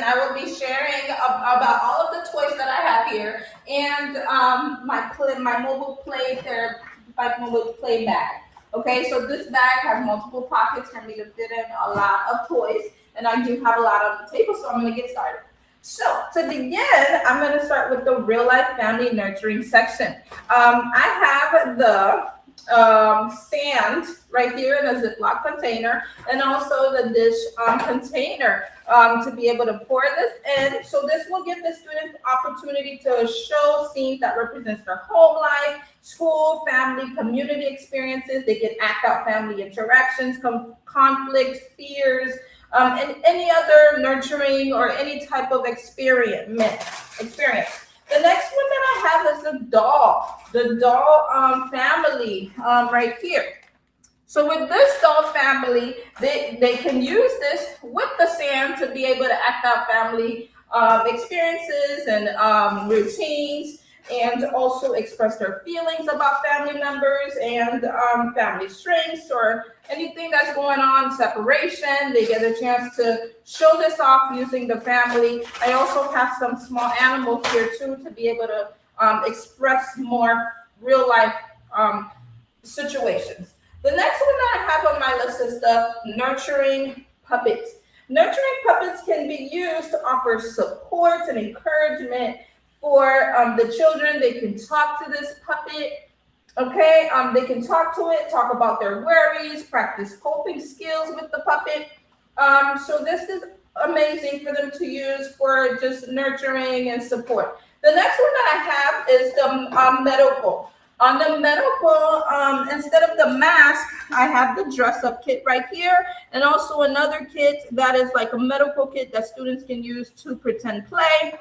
I will be sharing about all of the toys that I have here and my mobile play mobile play bag. Okay, so this bag has multiple pockets for me to fit in a lot of toys, and I do have a lot on the table, so I'm gonna get started. So to begin, I'm gonna start with the real life family nurturing section. I have the sand right here in a Ziploc container, and also the dish container to be able to pour this in. So this will give the students opportunity to show scenes that represents their home life, school, family, community experiences. They can act out family interactions, conflict, fears, and any other nurturing or any type of experience. The next one that I have is the doll family right here. So with this doll family, they can use this with the sand to be able to act out family experiences and routines, and also express their feelings about family members and family strengths or anything that's going on, separation. They get a chance to show this off using the family. I also have some small animals here too to be able to express more real life situations. The next one that I have on my list is the nurturing puppets. Nurturing puppets can be used to offer support and encouragement for the children. They can talk to this puppet. Okay, they can talk to it, talk about their worries, practice coping skills with the puppet. So this is amazing for them to use for just nurturing and support. The next one that I have is the medical. On the medical, instead of the mask, I have the dress up kit right here, and also another kit that is like a medical kit that students can use to pretend play.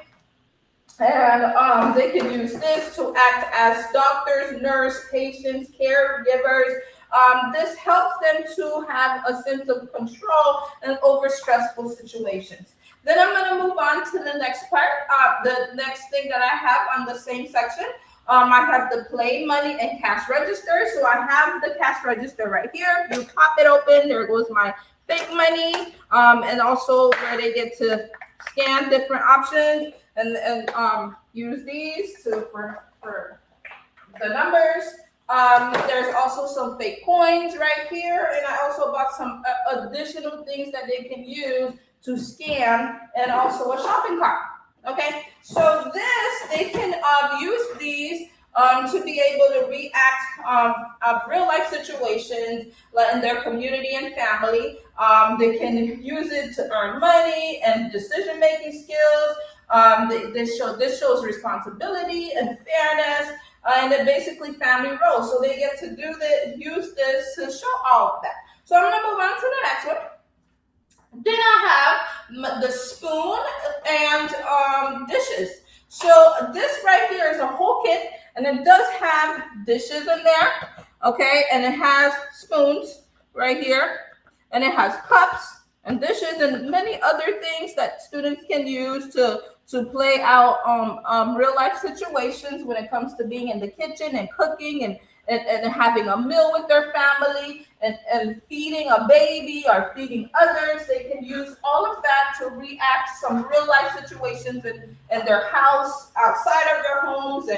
And they can use this to act as doctors, nurse, patients, caregivers. This helps them to have a sense of control and over stressful situations. Then I'm going to move on to the next part. The next thing that I have on the same section, I have the play money and cash register. So I have the cash register right here. If you pop it open, there goes my fake money, and also where they get to scan different options and use these for the numbers. There's also some fake coins right here, and I also bought some additional things that they can use to scan, and also a shopping cart. Okay, so they can use these to be able to react real life situations in their community and family. They can use it to earn money and decision making skills. This shows responsibility and fairness, and then basically family roles. So they get to use this to show all of that. So I'm gonna move on to the next one. Then I have the spoon and dishes. So this right here is a whole kit, and it does have dishes in there, okay, and it has spoons right here, and it has cups and dishes and many other things that students can use to play out real life situations when it comes to being in the kitchen and cooking and having a meal with their family and feeding a baby or feeding others. They can use all of that to react some real life situations in their house, outside of their homes,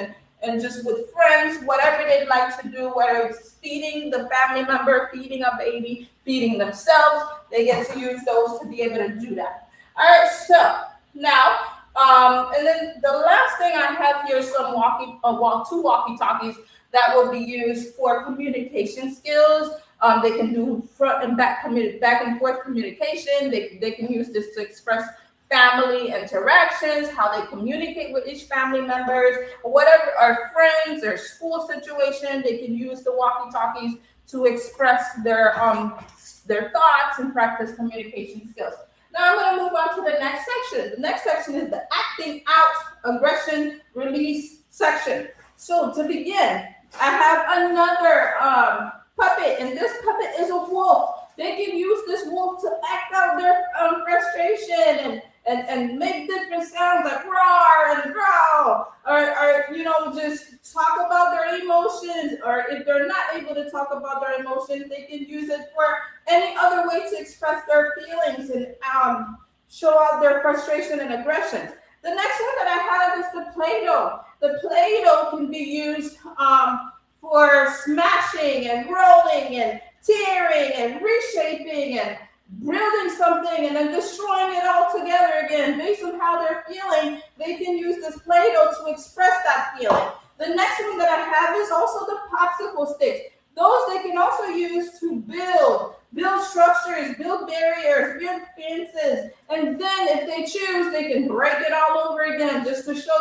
and just with friends, whatever they'd like to do, whether it's feeding the family member, feeding a baby, feeding themselves, they get to use those to be able to do that. All right, so now, and then the last thing I have here is some two walkie-talkies that will be used for communication skills. They can do front and back and forth communication. They can use this to express family interactions, how they communicate with each family members, whatever, our friends or school situation. They can use the walkie-talkies to express their thoughts and practice communication skills. Now I'm going to move on to the next section. The next section is the acting out aggression release section. So to begin, I have another puppet, and this puppet is a wolf. They can use this wolf to act out their frustration and make different sounds like roar and growl, or just talk about their emotions. Or if they're not able to talk about their emotions, they can use it for any other way to express their feelings and show out their frustration and aggression. The next one that I have is the Play-Doh. The Play-Doh can be used for smashing and rolling and tearing and reshaping and building something and then destroying it all together again. Based on how they're feeling, they can use this Play-Doh to express that feeling. The next one that I have is also the popsicle sticks. Those they can also use to build structures, build barriers, build fences, and then if they choose, they can break it all over again just to show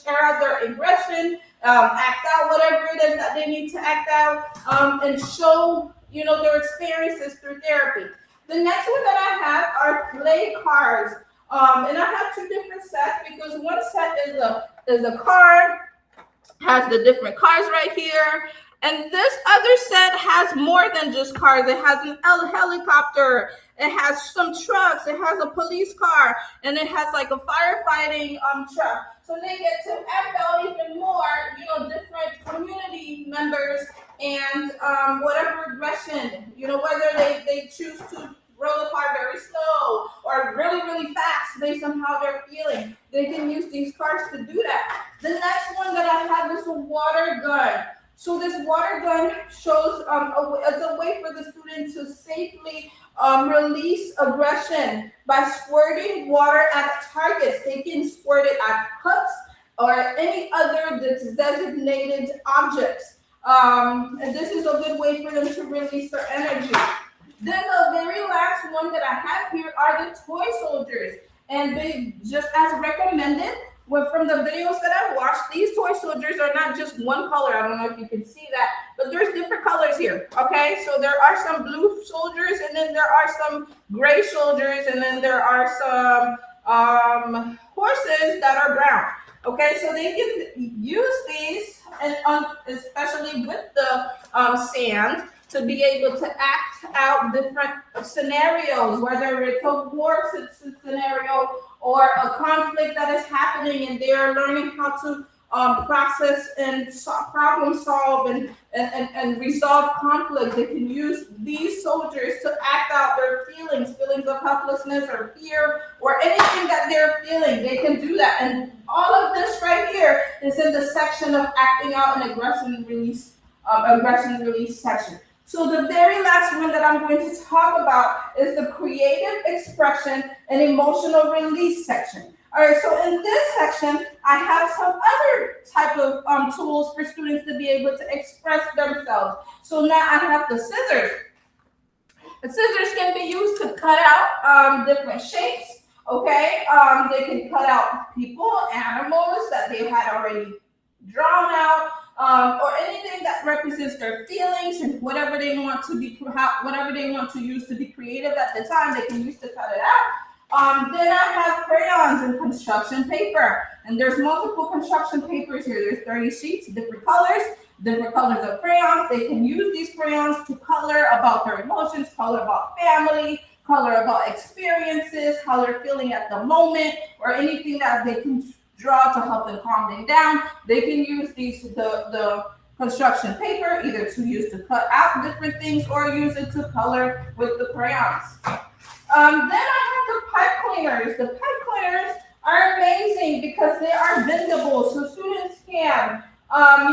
share out their aggression, act out whatever it is that they need to act out, and show their experiences through therapy. The next one that I have are play cards, and I have two different sets because one set is a card, has the different cards right here. And this other set has more than just cars. It has an helicopter. It has some trucks. It has a police car. And it has like a firefighting truck. So they get to act out even more, different community members and whatever aggression, whether they choose to roll the car very slow or really, really fast based on how they're feeling. They can use these cards to do that. The next one that I have is a water gun. So this water gun shows as a way for the student to safely release aggression by squirting water at targets. They can squirt it at cups or any other designated objects. And this is a good way for them to release their energy. Then the very last one that I have here are the toy soldiers. And they, just as recommended, from the videos that I've watched, these toy soldiers are not just one color. I don't know if you can see that, but there's different colors here, okay? So there are some blue soldiers, and then there are some gray soldiers, and then there are some horses that are brown, okay? So they can use these, and especially with the sand, to be able to act out different scenarios, whether it's a war scenario or a conflict that is happening, and they are learning how to process and problem solve and resolve conflict. They can use these soldiers to act out their feelings of helplessness or fear or anything that they're feeling. They can do that. And all of this right here is in the section of acting out and aggression release section. So the very last one that I'm going to talk about is the creative expression and emotional release section. All right, so in this section, I have some other type of tools for students to be able to express themselves. So now I have the scissors. The scissors can be used to cut out different shapes, okay? They can cut out people, animals that they had already drawn out, or anything that represents their feelings and whatever they want to use to be creative at the time, they can use to cut it out. Then I have crayons and construction paper, and there's multiple construction papers here. There's 30 sheets, different colors of crayons. They can use these crayons to color about their emotions, color about family, color about experiences, how they're feeling at the moment, or anything that they can draw to help them calm them down. They can use the construction paper either to use to cut out different things or use it to color with the crayons. Then I have the pipe cleaners. The pipe cleaners are amazing because they are bendable, so students can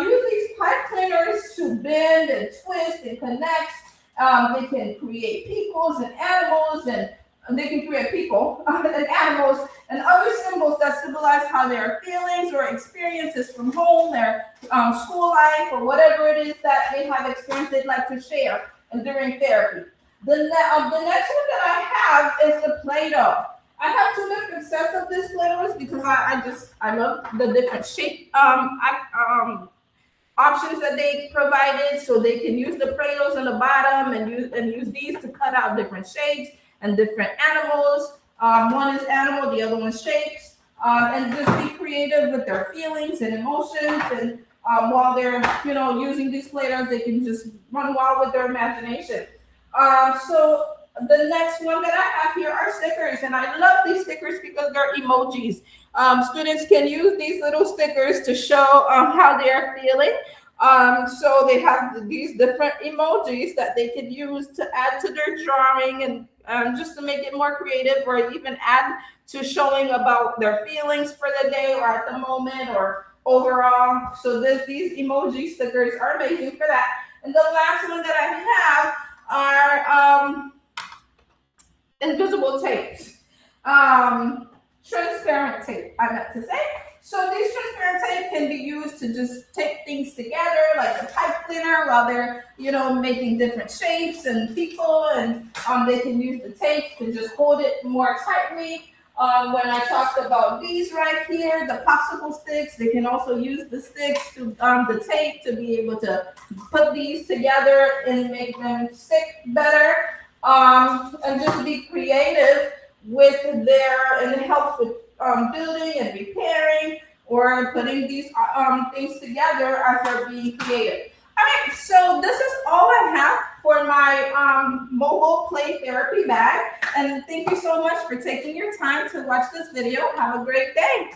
use these pipe cleaners to bend and twist and connect. They can create peoples and animals, and they can create people and animals and other symbols that symbolize how their feelings or experiences from home, their school life, or whatever it is that they have experienced they'd like to share during therapy. The next one that I have is the Play-Doh. I have two different sets of these Play-Dohs because I love the different shape options that they provided. So they can use the Play-Dohs on the bottom and use these to cut out different shapes and different animals. One is animal, the other one's shapes, and just be creative with their feelings and emotions. And while they're using these Play-Dohs, they can just run wild with their imagination. So the next one that I have here are stickers, and I love these stickers because they're emojis. Students can use these little stickers to show how they're feeling. So they have these different emojis that they can use to add to their drawing and just to make it more creative, or even add to showing about their feelings for the day or at the moment or overall. So these emoji stickers are amazing for that. And the last one that I have are invisible tapes. Transparent tape, I meant to say. So these transparent tape can be used to just tape things together, like a pipe cleaner, while they're, making different shapes and people, and they can use the tape to just hold it more tightly. When I talked about these right here, the popsicle sticks, they can also use the sticks to the tape to be able to put these together and make them stick better. And just be creative with and it helps with building and repairing or putting these things together as they're being creative. All right, so this is all I have for my mobile play therapy bag. And thank you so much for taking your time to watch this video. Have a great day.